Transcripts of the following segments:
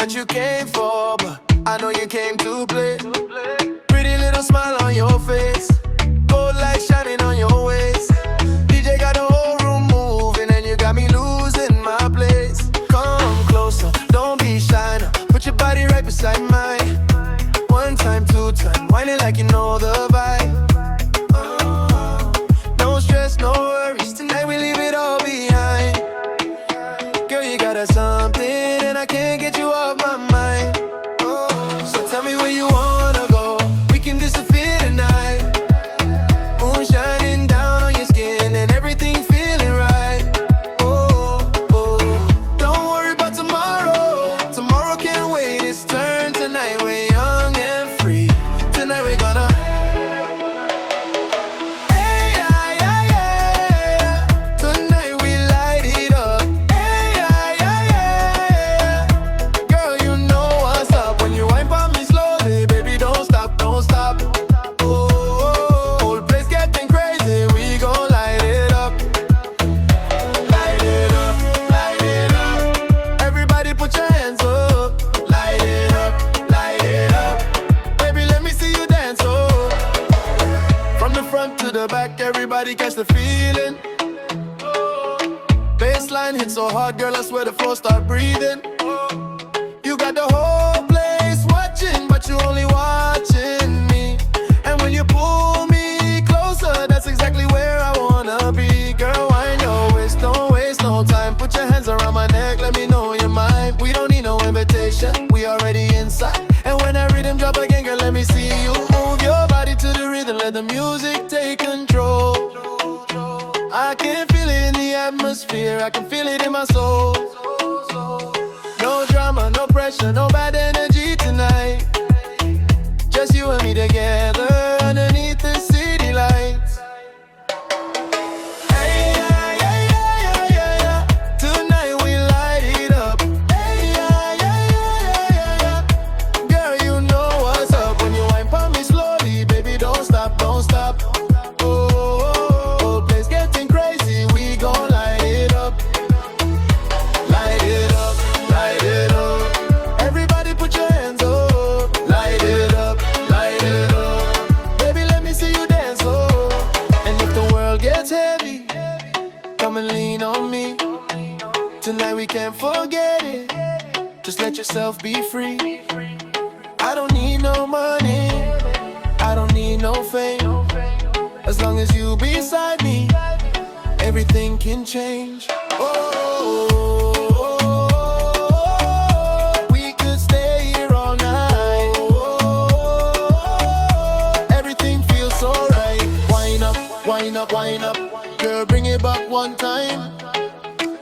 what you came for, but I know you came to play. Pretty little smile on your face, gold light shining on your waist. DJ got the whole room moving and you got me losing my place. Come closer, don't be shy now. Put your body right beside mine. One time, two time, whine it like you know the vibe. No stress, no worries, tonight we leave it all behind. Girl, you got us something and I can't get you off my mind. So tell me where you wanna go, we can disappear tonight. Moon shining down on your skin and everything feeling right. Don't worry about tomorrow, tomorrow can't wait, it's turn tonight. We're young and free, tonight we're gonna to the back, everybody catch the feeling. Bassline hit so hard, girl, I swear the floor start breathing. You got the whole place watching, but you only watching me. And when you pull me closer, that's exactly where I wanna be. Girl, wind your waist, don't waste no time. Put your hands around my neck, let me know you're mine. We don't need no invitation, we already inside. And when I rhythm drop again, girl, let me see you move your body to the rhythm, let the music take control. I can feel it in the atmosphere, I can feel it in my soul. No drama, no pressure, no bad energy tonight. Just you and me together underneath the city lights. Tonight we light it up. Girl, you know what's up. When you whine for me slowly, baby, don't stop, don't stop. Place getting crazy, we gon' light it up. Light it up, light it up. Everybody put your hands up. Light it up, light it up. Baby, let me see you dance, oh. And if the world gets heavy, come and lean on me. Tonight we can't forget it. Just let yourself be free. I don't need no money, I don't need no fame. As long as you beside me, everything can change. We could stay here all night. Everything feels so right. Wind up, wind up, wind up. Girl, bring it back one time.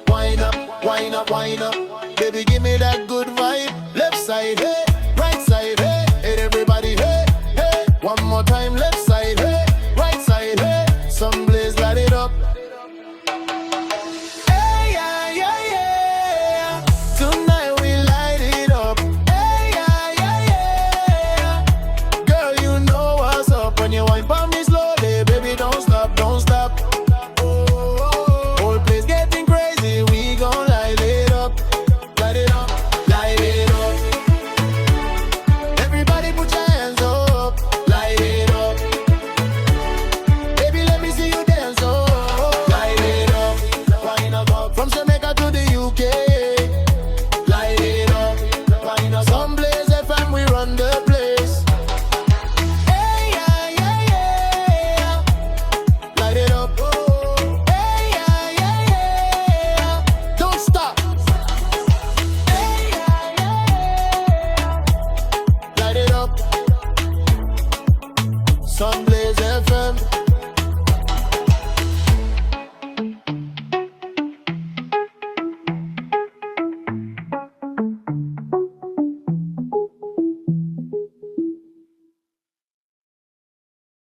Wind up, wind up, wind up. Baby, give me that good vibe. Left side, hey. Right side, hey. Hey, everybody, hey, hey. One more time, left side, hey. Right side, hey. Some blaze, light it up. Hey, yeah, yeah, yeah. Tonight we light it up. Hey, yeah, yeah, yeah. Girl, you know what's up. When you whine for me slowly, baby, don't stop, don't stop. Whole place getting crazy, we gon' light it up. Light it up, light it up. Everybody put your hands up. Light it up. Baby, let me see you dance, oh. Light it up, wind up. From Jamaica to the UK. Light it up, wind up. Some blaze FM, we run the place. Hey, yeah, yeah, yeah. Light it up. Hey, yeah, yeah, yeah. Don't stop. Hey, yeah, yeah, yeah. Light it up. Sun blaze